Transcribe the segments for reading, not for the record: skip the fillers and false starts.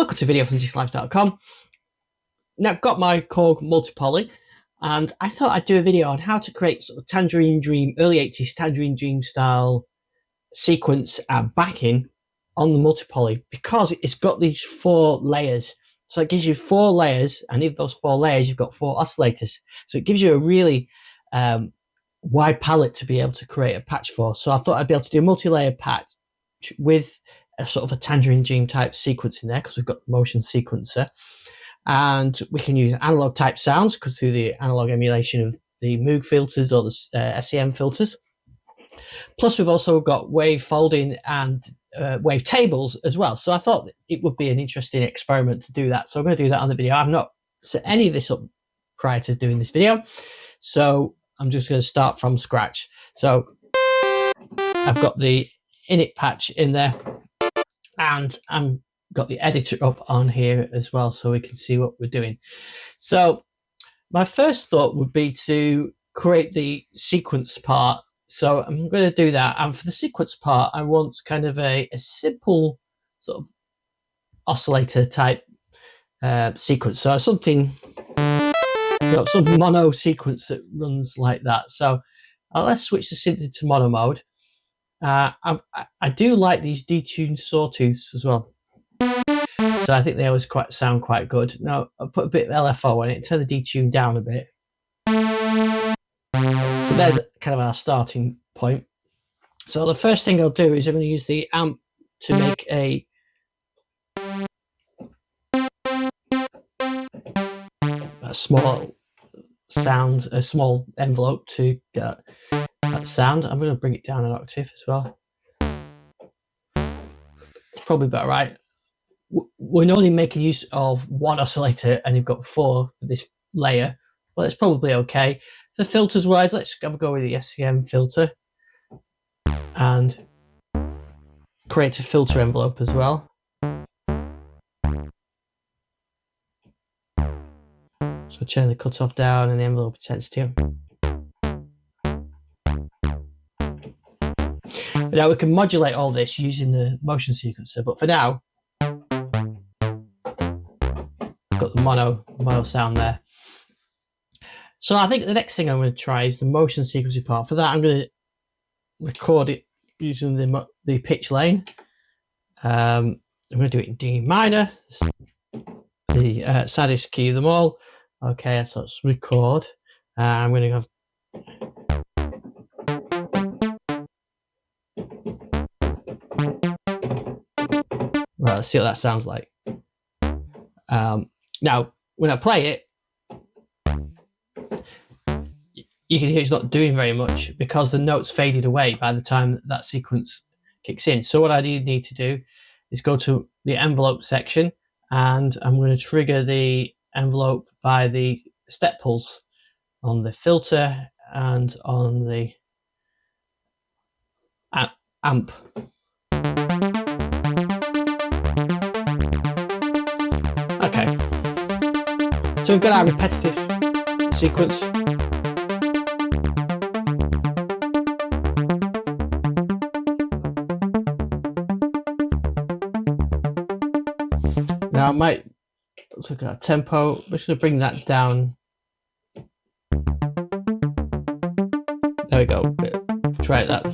Welcome to a video from initialized.com. Now I've got my Korg Multi, and I thought I'd do a video on how to create sort of Tangerine Dream, early 80s Tangerine Dream style sequence backing on the Multi because it's got these 4 layers. So it gives you 4 layers, and in those 4 layers you've got 4 oscillators. So it gives you a really wide palette to be able to create a patch for. So I thought I'd be able to do a multi-layer patch with a sort of a Tangerine Dream type sequence in there, because we've got the motion sequencer, and we can use analog type sounds because through the analog emulation of the Moog filters or the SEM filters. Plus we've also got wave folding and wave tables as well. So I thought it would be an interesting experiment to do that. So I'm going to do that on the video. I've not set any of this up prior to doing this video, so I'm just going to start from scratch. So I've got the init patch in there, and I've got the editor up on here as well, so we can see what we're doing. So my first thought would be to create the sequence part. So I'm going to do that, and for the sequence part I want kind of a simple sort of oscillator type sequence. So something, some mono sequence that runs like that. So let's switch the synth into mono mode. I do like these detuned sawtooths as well, so I think they always sound quite good. Now I'll put a bit of LFO on it, turn the detune down a bit. So there's kind of our starting point. So the first thing I'll do is I'm going to use the amp to make a small sound, a small envelope to get that sound. I'm going to bring it down an octave as well. It's probably about right. We're only making use of 1 oscillator, and you've got 4 for this layer. Well, it's probably okay. The filters wise, let's have a go with the SEM filter and create a filter envelope as well. So turn the cutoff down and the envelope intensity. Now we can modulate all this using the motion sequencer, but for now got the mono sound there. So I think the next thing I'm going to try is the motion sequencing part. For that I'm going to record it using the pitch lane. I'm going to do it in D minor, the saddest key of them all. Okay, so let's record. I'm going to have right, let's see what that sounds like. Now when I play it, you can hear it's not doing very much because the notes faded away by the time that sequence kicks in. So what I need to do is go to the envelope section, and I'm going to trigger the envelope by the step pulse on the filter and on the amp. Okay, so we've got our repetitive sequence. Now I might look at tempo. We're just going to bring that down. There we go. Try that.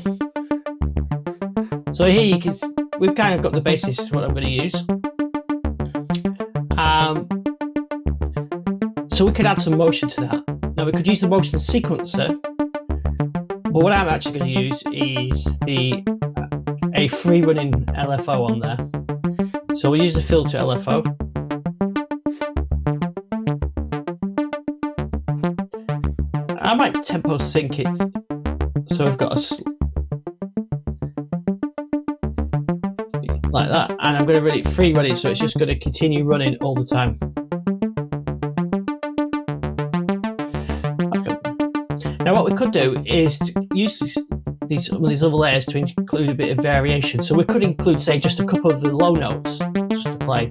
So here you can, we've kind of got the basis of what I'm going to use. So we could add some motion to that. Now we could use the motion sequencer, but what I'm actually going to use is a free running LFO on there. So we'll use the filter LFO. I might tempo sync it, so we've got like that, and I'm going to run it free running, so it's just going to continue running all the time. Okay. Now what we could do is to use these other layers to include a bit of variation. So we could include, say, just a couple of the low notes just to play.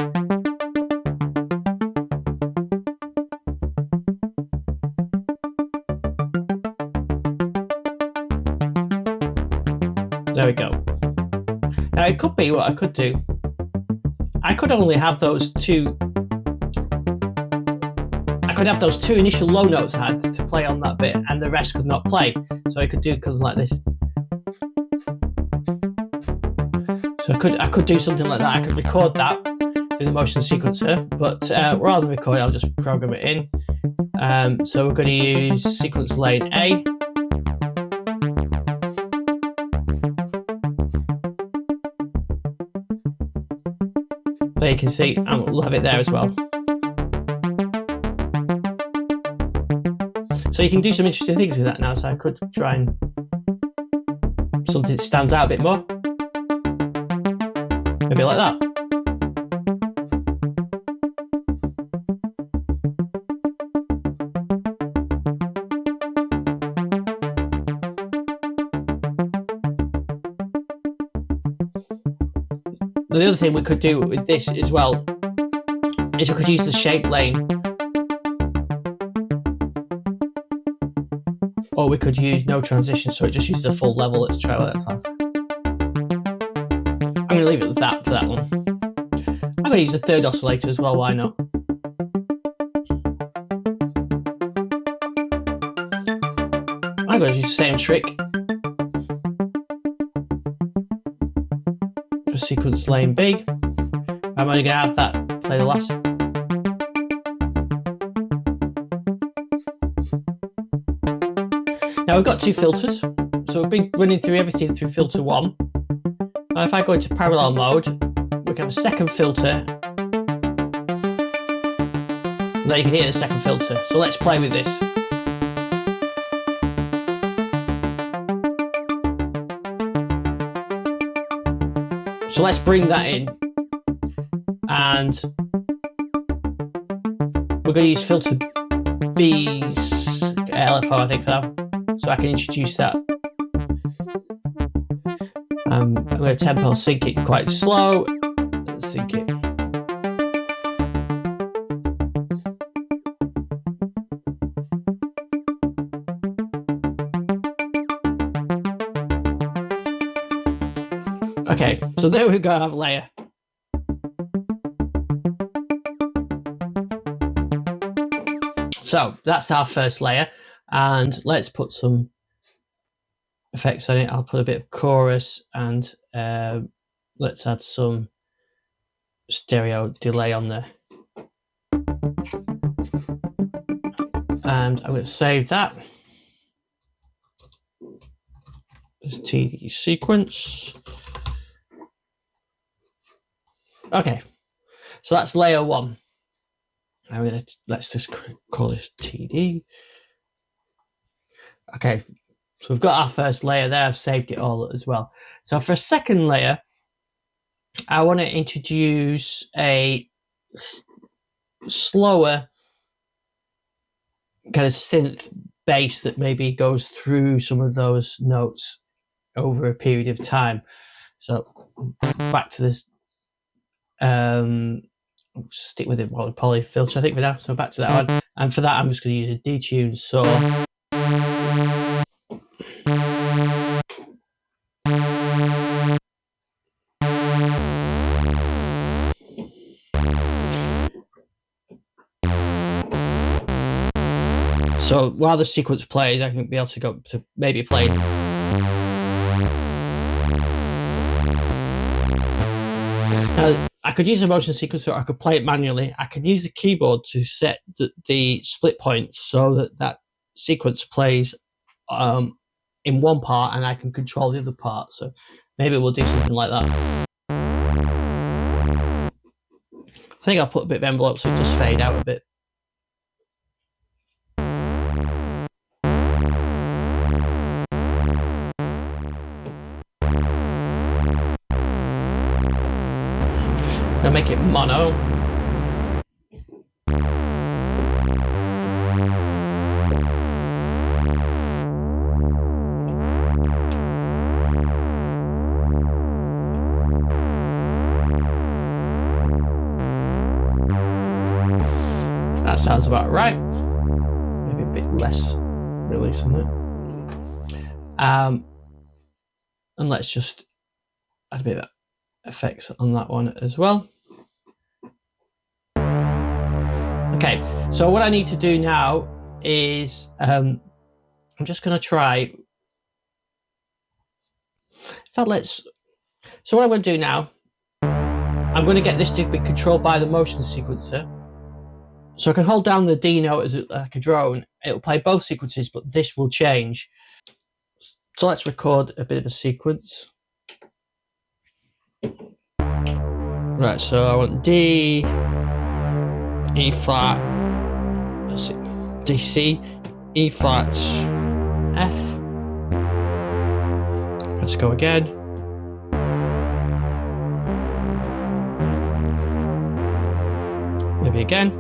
There we go. Now it could be what I could do. I could only have those two. I could have those two initial low notes I had to play on that bit, and the rest could not play. So I could do something like this. So I could do something like that. I could record that through the motion sequencer, but rather than record it, I'll just program it in. So we're going to use sequence lane A. There you can see, and we'll have it there as well. So you can do some interesting things with that now. So I could try and something that stands out a bit more. Maybe like that. The other thing we could do with this as well is we could use the shape lane, or we could use no transition, so it just uses the full level. Let's try what that sounds. I'm going to leave it with that for that one. I'm going to use the third oscillator as well, why not? I'm going to use the same trick for sequence lane B. I'm only going to have that play the last. Now we've got two filters, so we've been running through everything through filter 1. Now if I go into parallel mode, we can have a second filter. There you can hear the second filter. So let's play with this. So let's bring that in, and we're going to use filter B's LFO, I think, for that. So I can introduce that. I'm going to tempo sync it quite slow. Let's sync it. Okay, so there we go, I have a layer. So that's our first layer, and let's put some effects on it. I'll put a bit of chorus, and let's add some stereo delay on there. And I'm going to save that. This TD sequence. Okay, so that's layer 1. Let's just call this TD. Okay, so we've got our first layer there. I've saved it all as well. So for a second layer, I want to introduce a slower kind of synth bass that maybe goes through some of those notes over a period of time. So back to this. Stick with it while the poly filter, I think, for now. So back to that one, and for that I'm just going to use a detune saw. So while the sequence plays, I can be able to go to maybe play. Now, I could use a motion sequencer, or I could play it manually. I can use the keyboard to set the split points so that that sequence plays in one part, and I can control the other part. So maybe we'll do something like that. I think I'll put a bit of envelope so it just fade out a bit. I'll make it mono. That sounds about right. Maybe a bit less release on it. And let's just add a bit of effects on that one as well. Okay, so what I need to do now is I'm just going to try. In fact, so what I'm going to do now, I'm going to get this to be controlled by the motion sequencer. So I can hold down the D note as like a drone. It'll play both sequences, but this will change. So let's record a bit of a sequence. Right, so I want D, E flat, D, C, E flat, F. Let's go again. Maybe again.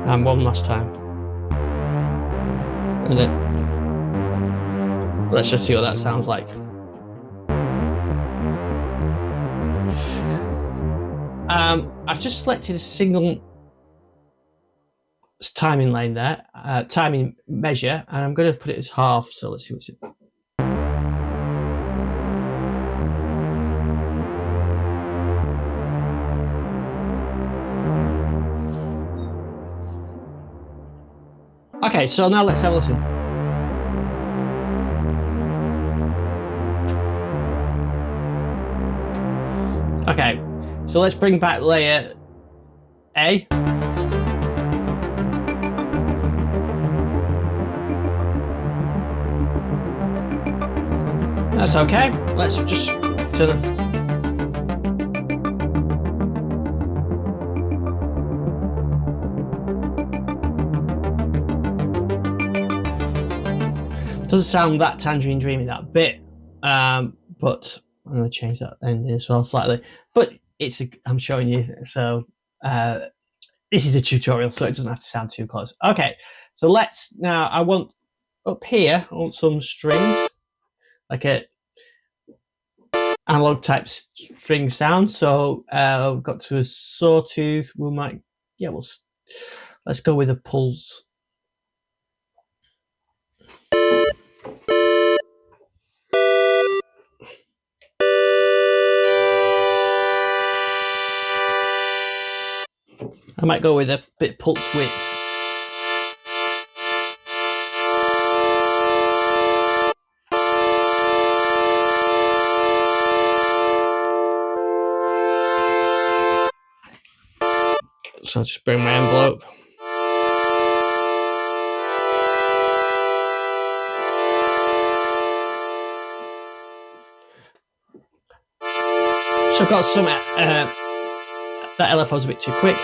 And one last time. And then let's just see what that sounds like. I've just selected a single timing lane there, timing measure, and I'm going to put it as half. So let's see what's it. Okay, so now let's have a listen. Okay, so let's bring back layer A. That's okay. Let's just do the. Doesn't sound that Tangerine Dreamy that bit, but I'm going to change that ending as well slightly. But I'm showing you, so this is a tutorial, so it doesn't have to sound too close. Okay, so let's now. I want up here. I want some strings, like a analog type string sound. So we've got to a sawtooth. Let's go with a pulse. I might go with a bit pulse width. So I'll just bring my envelope. So I've got some, that LFO's a bit too quick.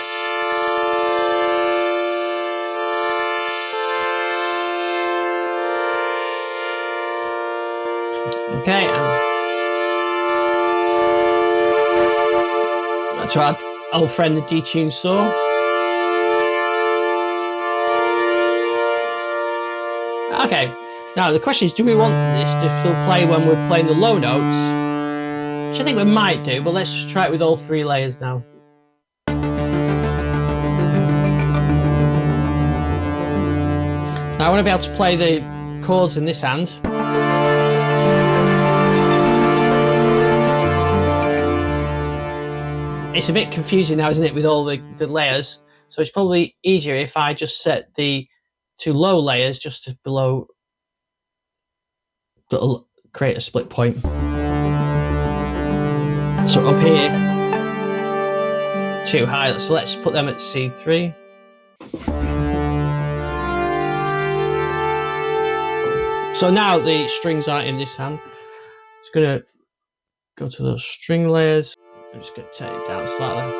Okay, that's our old friend, the detune saw. Okay, now the question is, do we want this to still play when we're playing the low notes? Which I think we might do, but let's just try it with all three layers now. Now I want to be able to play the chords in this hand. It's a bit confusing now, isn't it, with all the layers? So it's probably easier if I just set the two low layers just to below, that'll create a split point. So up here, too high, so let's put them at C3. So now the strings aren't in this hand. It's gonna go to those string layers. I'm just gonna take it down slightly.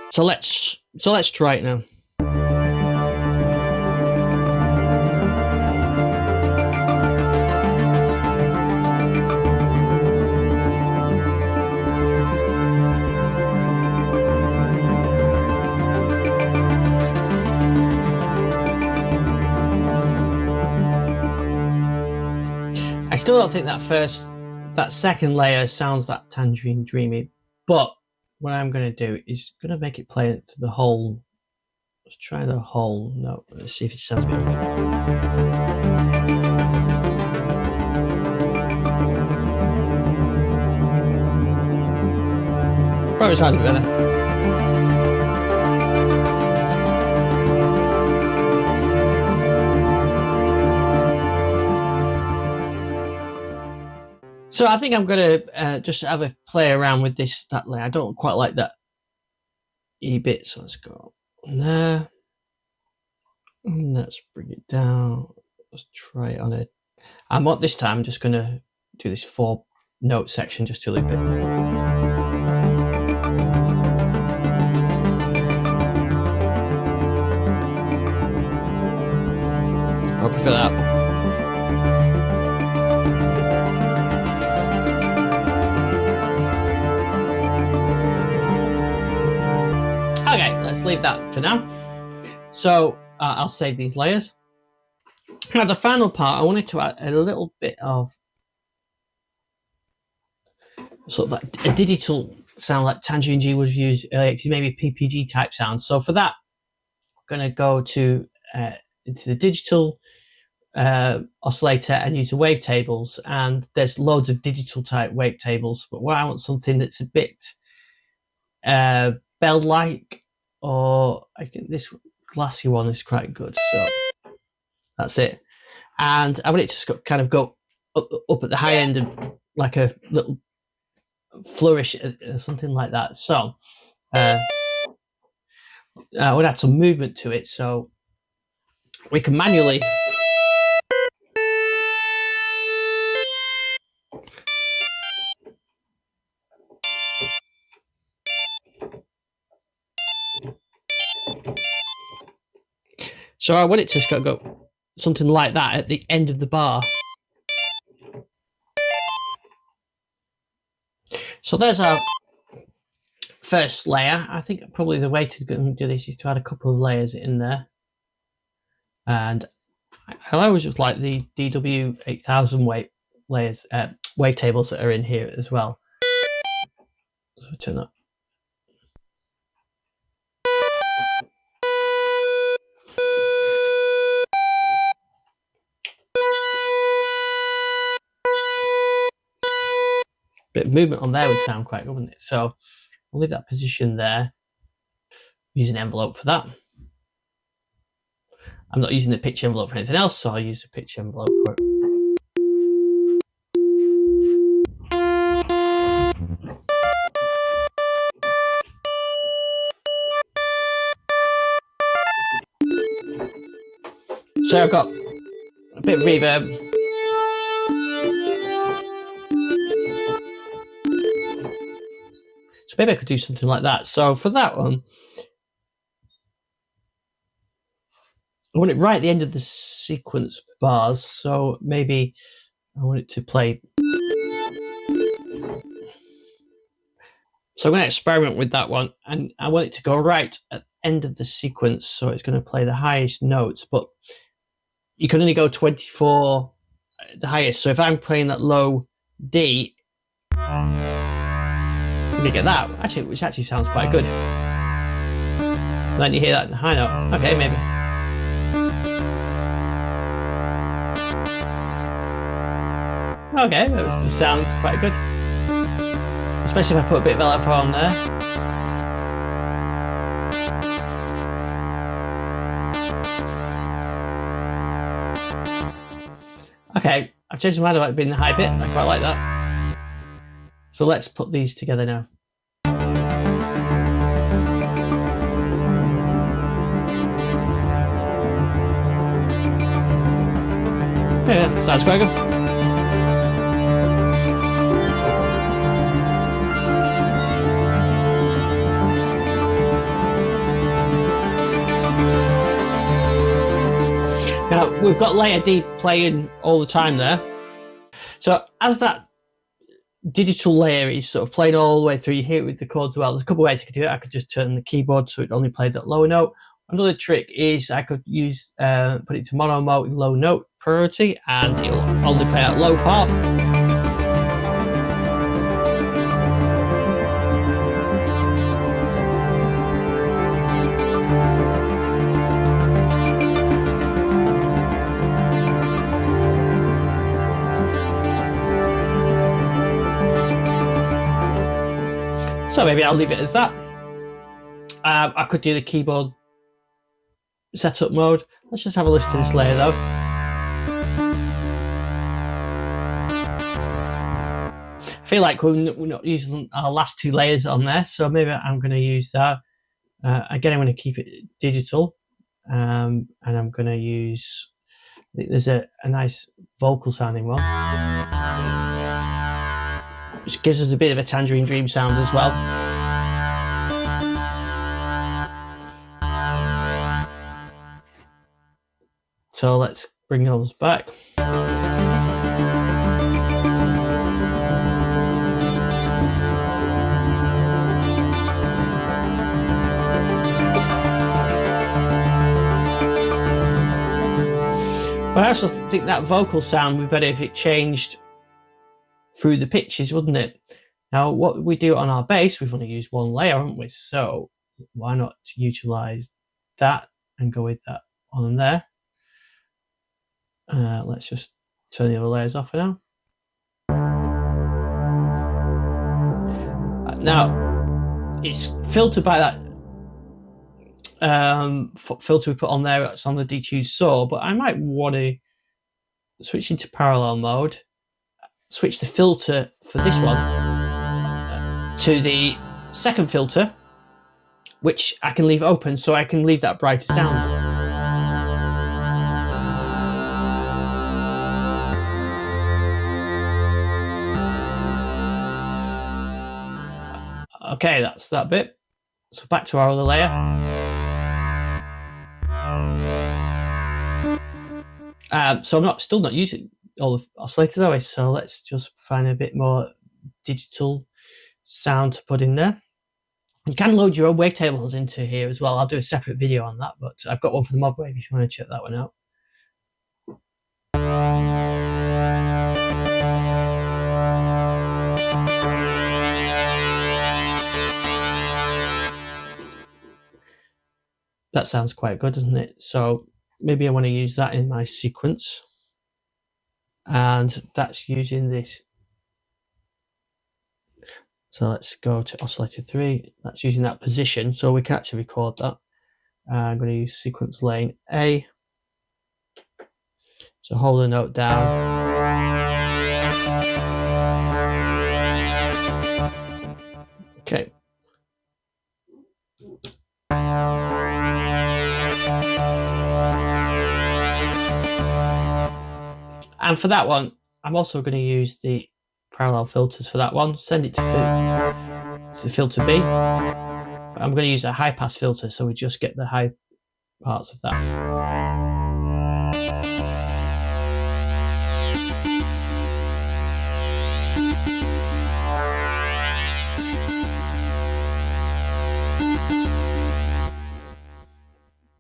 So let's try it now. I still don't think that second layer sounds that Tangerine Dreamy, but what I'm going to do is going to make it play to the whole. Let's try the whole note. Let's see if it sounds good. Probably sounds better. So I think I'm going to just have a play around with that layer. I don't quite like that E bit, so let's go on there. And let's bring it down. Let's try it on it. And what this time I'm just going to do this 4-note section just to loop it. I prefer that. Okay, let's leave that for now. So I'll save these layers. Now the final part, I wanted to add a little bit of sort of like a digital sound like Tangerine G would have used earlier, maybe PPG type sound. So for that, I'm going to go to into the digital oscillator and use the wavetables. And there's loads of digital type wavetables, but where I want something that's a bit bell-like, or I think this glassy one is quite good. So that's it. And I want it to kind of go up at the high end and like a little flourish or something like that. So I would add some movement to it, so we can manually so I want it to go something like that at the end of the bar. So there's our first layer. I think probably the way to do this is to add a couple of layers in there. And I always just like the DW8000 layers, wavetables that are in here as well. So turn that. Bit of movement on there would sound quite good, wouldn't it? So I'll leave that position there. Use an envelope for that. I'm not using the pitch envelope for anything else, so I'll use the pitch envelope for it. So I've got a bit of reverb. So maybe I could do something like that. So for that one, I want it right at the end of the sequence bars. So maybe I want it to play. So I'm going to experiment with that one, and I want it to go right at the end of the sequence. So it's going to play the highest notes, but you can only go 24 at the highest. So if I'm playing that low D, you get that, actually, which actually sounds quite good. And then you hear that in the high note. Okay, maybe. Okay, that sounds quite good. Especially if I put a bit of LFO on there. Okay, I've changed my mind about it being the high bit. I quite like that. So let's put these together now. Yeah, sounds quite good. Now, we've got layer D playing all the time there. So as that digital layer is sort of playing all the way through, you hear it with the chords as well. There's a couple of ways I could do it. I could just turn the keyboard so it only played that lower note. Another trick is I could use, put it to mono mode with low note priority, and it'll only play that low part. So maybe I'll leave it as that. I could do the keyboard setup mode. Let's just have a listen to this layer though. I feel like we're not using our last two layers on there, so maybe I'm going to use that. Again, I'm going to keep it digital, and I'm going to use, I think there's a nice vocal sounding one, which gives us a bit of a Tangerine Dream sound as well. So let's bring those back. But I also think that vocal sound would be better if it changed through the pitches, wouldn't it? Now, what we do on our bass, we've only used one layer, haven't we? So why not utilize that and go with that on there? Let's just turn the other layers off for now. Now, it's filtered by that filter we put on there. It's on the detune saw, but I might want to switch into parallel mode, switch the filter for this one to the second filter, which I can leave open, so I can leave that brighter sound. Okay, that's that bit. So back to our other layer. So I'm still not using all the oscillators that way, so let's just find a bit more digital sound to put in there. You can load your own wavetables into here as well. I'll do a separate video on that, but I've got one for the Modwave if you want to check that one out. That sounds quite good, doesn't it? So maybe I want to use that in my sequence, and that's using this. So let's go to oscillator 3. That's using that position, so we can actually record that. I'm going to use sequence lane A. So hold the note down. Okay. And for that one, I'm also going to use the parallel filters for that one. Send it to filter B. But I'm going to use a high pass filter, so we just get the high parts of that.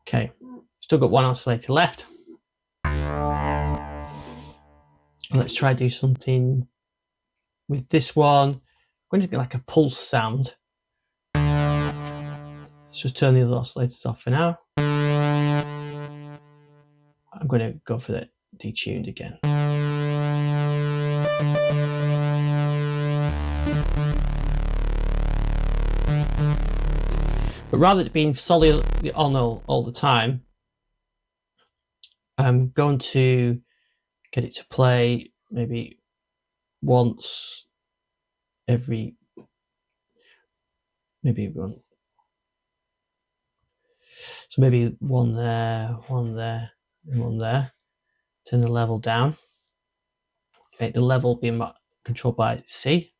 Okay, still got one oscillator left. Let's try do something with this one. I'm going to get like a pulse sound. Let's just turn the other oscillators off for now. I'm going to go for the detuned again. But rather than being solid on all the time, I'm going to get it to play maybe once every, maybe one. So maybe one there, and one there. Turn the level down. Make the level be controlled by C.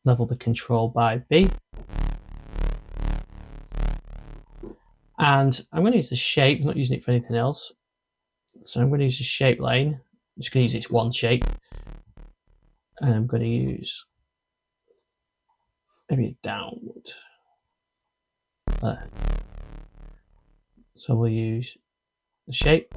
Level be controlled by B. And I'm going to use the shape, I'm not using it for anything else. So I'm going to use the shape lane. I'm just going to use this one shape. And I'm going to use maybe downward. There. So we'll use the shape.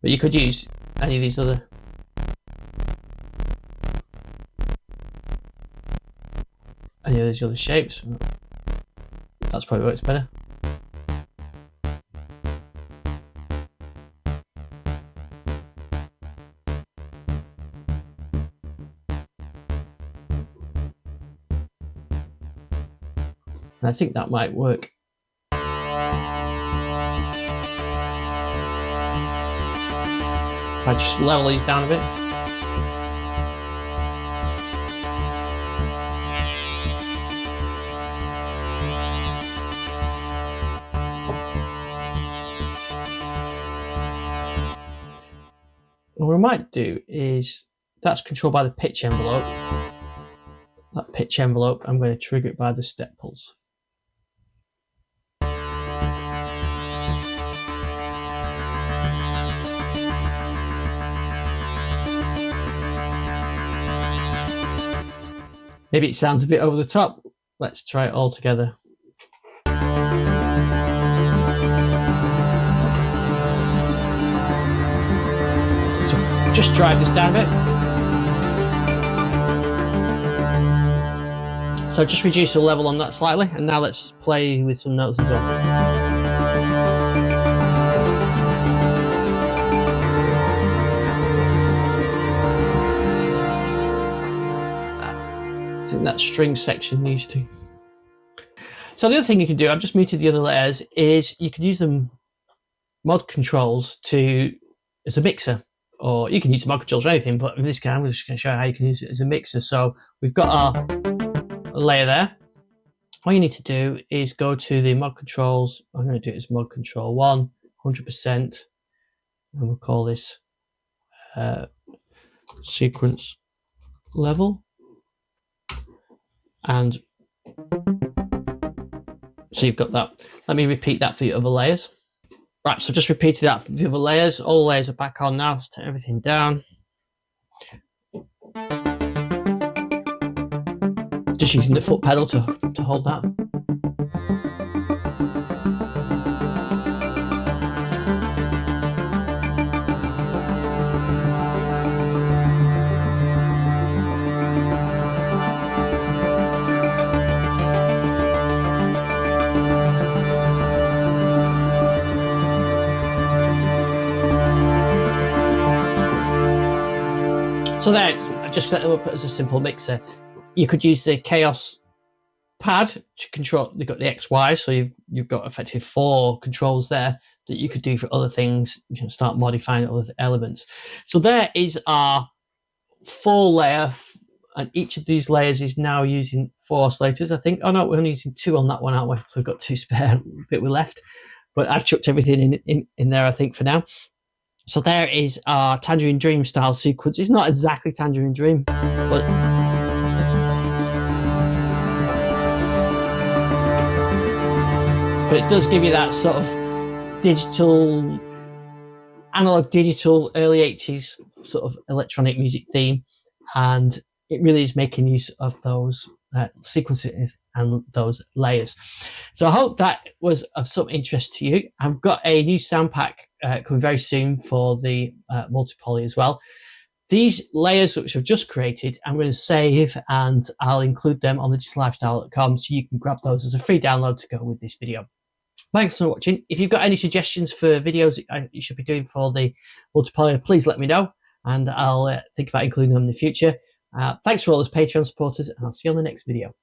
But you could use any of these other shapes. That's probably works better. And I think that might work. If I just level these down a bit. What we might do is, that's controlled by the pitch envelope. That pitch envelope, I'm going to trigger it by the step pulse. Maybe it sounds a bit over the top. Let's try it all together. So just drive this down a bit. So just reduce the level on that slightly, and now let's play with some notes as well. I think that string section needs to. So the other thing you can do, I've just muted the other layers, is you can use them mod controls as a mixer, or you can use mod controls for anything, but in this case I'm just going to show you how you can use it as a mixer. So we've got our layer there. All you need to do is go to the mod controls. I'm going to do it as mod control 1, 100%, and we'll call this sequence level. And so you've got that. Let me repeat that for the other layers. Right, so just repeated that for the other layers. All layers are back on now. Let's turn everything down. Just using the foot pedal to hold that. So there, I've just set them up as a simple mixer. You could use the Chaos pad to control. You've got the X, Y, so you've got effectively 4 controls there that you could do for other things. You can start modifying other elements. So there is our 4 layer, and each of these layers is now using 4 oscillators, I think. Oh no, we're only using 2 on that one, aren't we? So we've got 2 spare that we left, but I've chucked everything in there, I think, for now. So there is our Tangerine Dream style sequence. It's not exactly Tangerine Dream, but it does give you that sort of digital, analog digital, early 80s sort of electronic music theme. And it really is making use of those sequences and those layers. So I hope that was of some interest to you. I've got a new sound pack coming very soon for the multi-poly as well. These layers which I've just created, I'm going to save, and I'll include them on thedigitalifestyle.com, so you can grab those as a free download to go with this video. Thanks for watching. If you've got any suggestions for videos that you should be doing for the multi-poly, please let me know, and I'll think about including them in the future. Thanks for all those Patreon supporters, and I'll see you on the next video.